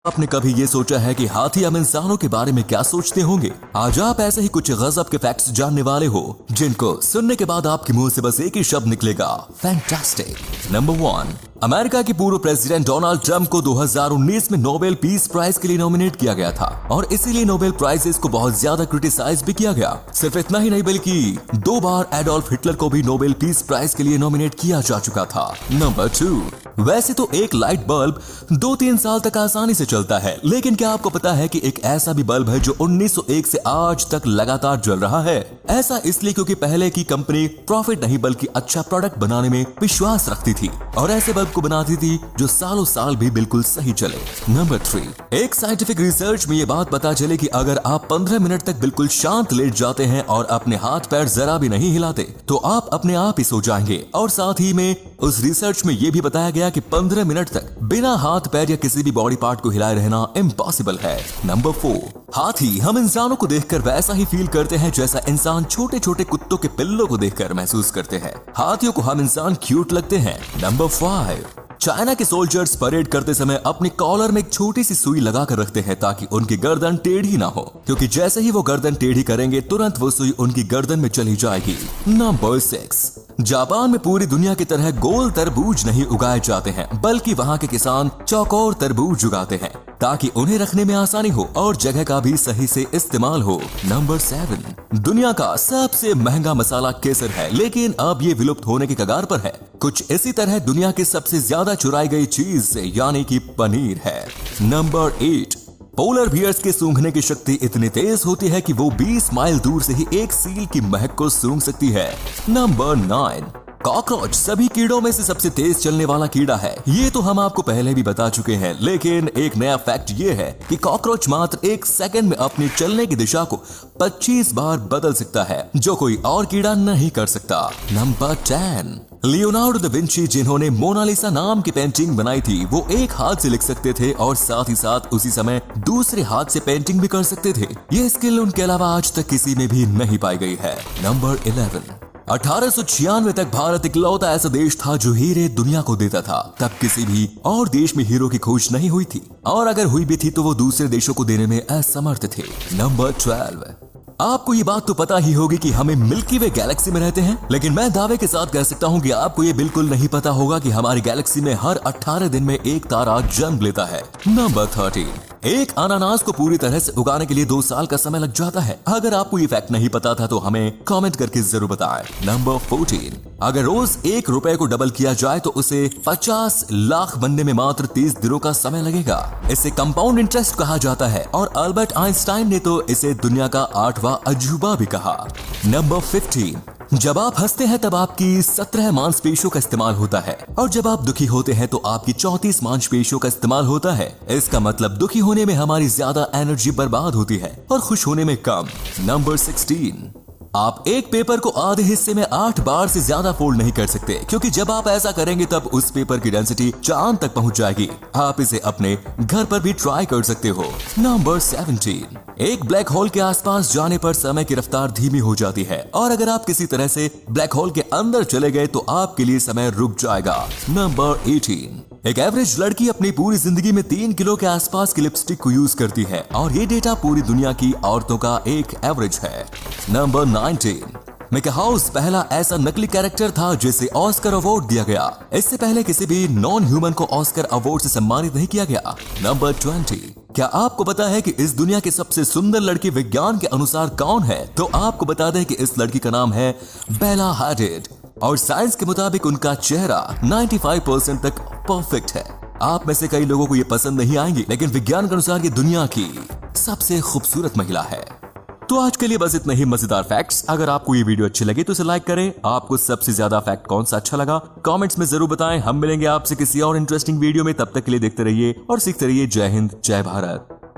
आपने कभी ये सोचा है कि हाथी हम इंसानों के बारे में क्या सोचते होंगे? आज आप ऐसे ही कुछ गजब के फैक्ट्स जानने वाले हो जिनको सुनने के बाद आपके मुंह से बस एक ही शब्द निकलेगा, फैंटास्टिक। नंबर 1, अमेरिका के पूर्व प्रेसिडेंट डोनाल्ड ट्रंप को 2019 में नोबेल पीस प्राइज के लिए नॉमिनेट किया गया था और इसीलिए नोबेल प्राइजेस को बहुत ज्यादा क्रिटिसाइज भी किया गया। सिर्फ इतना ही नहीं बल्कि 2 बार एडोल्फ हिटलर को भी नोबेल पीस प्राइज के लिए नॉमिनेट किया जा चुका था। नंबर 2, वैसे तो एक लाइट बल्ब 2-3 साल तक आसानी से चलता है, लेकिन क्या आपको पता है कि एक ऐसा भी बल्ब है जो 1901 से आज तक लगातार जल रहा है? ऐसा इसलिए क्योंकि पहले की कंपनी प्रॉफिट नहीं बल्कि अच्छा प्रोडक्ट बनाने में विश्वास रखती थी और ऐसे बल्ब को बनाती थी जो सालों साल भी बिल्कुल सही चले। नंबर 3, एक साइंटिफिक रिसर्च में ये बात पता चले कि अगर आप 15 मिनट तक बिल्कुल शांत लेट जाते हैं और अपने हाथ पैर जरा भी नहीं हिलाते तो आप अपने आप ही सो जाएंगे। और साथ ही में उस रिसर्च में ये भी बताया गया कि 15 मिनट तक बिना हाथ पैर या किसी भी बॉडी पार्ट को हिलाए रहना इम्पॉसिबल है। नंबर 4, हाथी हम इंसानों को देखकर वैसा ही फील करते हैं जैसा इंसान छोटे छोटे कुत्तों के पिल्लों को देखकर महसूस करते हैं। हाथियों को हम इंसान क्यूट लगते हैं। नंबर 5, चाइना के सोल्जर्स परेड करते समय अपनी कॉलर में एक छोटी सी सुई लगा कर रखते हैं ताकि उनकी गर्दन टेढ़ी ना हो, क्योंकि जैसे ही वो गर्दन टेढ़ी करेंगे तुरंत वो सुई उनकी गर्दन में चली जाएगी। नंबर 6, जापान में पूरी दुनिया की तरह गोल तरबूज नहीं उगाए जाते हैं बल्कि वहाँ के किसान चौकोर तरबूज उगाते हैं ताकि उन्हें रखने में आसानी हो और जगह का भी सही से इस्तेमाल हो। नंबर 7, दुनिया का सबसे महंगा मसाला केसर है, लेकिन अब ये विलुप्त होने के कगार पर है। कुछ इसी तरह दुनिया की सबसे ज्यादा चुराई गई चीज यानी कि पनीर है। नंबर 8, पोलर बियर्स के सूंघने की शक्ति इतनी तेज होती है कि वो 20 माइल दूर से ही एक सील की महक को सूंघ सकती है। नंबर 9, कॉकरोच सभी कीड़ों में से सबसे तेज चलने वाला कीड़ा है। ये तो हम आपको पहले भी बता चुके हैं, लेकिन एक नया फैक्ट ये है कि कॉकरोच मात्र 1 सेकंड में अपनी चलने की दिशा को 25 बार बदल सकता है, जो कोई और कीड़ा नहीं कर सकता। नंबर 10, लियोनार्डो दा विंची जिन्होंने मोनालिसा नाम की पेंटिंग बनाई थी, वो एक हाथ से लिख सकते थे और साथ ही साथ उसी समय दूसरे हाथ से पेंटिंग भी कर सकते थे। ये स्किल उनके अलावा आज तक किसी में भी नहीं पाई गई है। नंबर 11, 1896 तक भारत इकलौता ऐसा देश था जो हीरे दुनिया को देता था। तब किसी भी और देश में हीरो की खोज नहीं हुई थी और अगर हुई भी थी तो वो दूसरे देशों को देने में असमर्थ थे। नंबर 12, आपको ये बात तो पता ही होगी कि हमें मिल्की वे गैलेक्सी में रहते हैं, लेकिन मैं दावे के साथ कह सकता हूँ कि आपको ये बिल्कुल नहीं पता होगा कि हमारी गैलेक्सी में हर 18 दिन में एक तारा जन्म लेता है। नंबर 13, एक अनानास को पूरी तरह से उगाने के लिए 2 साल का समय लग जाता है। अगर आपको ये फैक्ट नहीं पता था तो हमें कमेंट करके जरूर बताएं। नंबर 14, अगर रोज 1 रुपए को डबल किया जाए तो उसे 50 लाख बनने में मात्र 30 दिनों का समय लगेगा। इसे कंपाउंड इंटरेस्ट कहा जाता है और अल्बर्ट आइंस्टाइन ने तो इसे दुनिया का 8वां अजूबा भी कहा। नंबर 15, जब आप हंसते हैं तब आपकी 17 मांसपेशियों का इस्तेमाल होता है और जब आप दुखी होते हैं तो आपकी 34 मांसपेशियों का इस्तेमाल होता है। इसका मतलब दुखी होने में हमारी ज्यादा एनर्जी बर्बाद होती है और खुश होने में कम। नंबर 16, आप एक पेपर को आधे हिस्से में 8 बार से ज्यादा फोल्ड नहीं कर सकते, क्योंकि जब आप ऐसा करेंगे तब उस पेपर की डेंसिटी चांद तक पहुंच जाएगी। आप इसे अपने घर पर भी ट्राई कर सकते हो। नंबर 17, एक ब्लैक होल के आसपास जाने पर समय की रफ्तार धीमी हो जाती है और अगर आप किसी तरह से ब्लैक होल के अंदर चले गए तो आपके लिए समय रुक जाएगा। नंबर 18, एक एवरेज लड़की अपनी पूरी जिंदगी में 3 किलो के आसपास की लिपस्टिक को यूज करती है और ये डेटा पूरी दुनिया की औरतों का एक एवरेज है। नंबर 19, मिकी हाउस पहला ऐसा नकली कैरेक्टर था जिसे ऑस्कर अवार्ड दिया गया। इससे पहले किसी भी नॉन ह्यूमन को ऑस्कर अवार्ड से सम्मानित नहीं किया गया। नंबर 20, क्या आपको पता है कि इस दुनिया की सबसे सुंदर लड़की विज्ञान के अनुसार कौन है? तो आपको बता दें कि इस लड़की का नाम है बेला हाडिड और साइंस के मुताबिक उनका चेहरा 95% तक परफेक्ट है। आप में से कई लोगों को ये पसंद नहीं आएंगी, लेकिन विज्ञान के अनुसार ये दुनिया की सबसे खूबसूरत महिला है। तो आज के लिए बस इतना ही मजेदार फैक्ट्स। अगर आपको ये वीडियो अच्छी लगी तो इसे लाइक करें। आपको सबसे ज्यादा फैक्ट कौन सा अच्छा लगा कमेंट्स में जरूर बताएं। हम मिलेंगे आपसे किसी और इंटरेस्टिंग वीडियो में, तब तक के लिए देखते रहिए और सीखते रहिए। जय हिंद, जय भारत।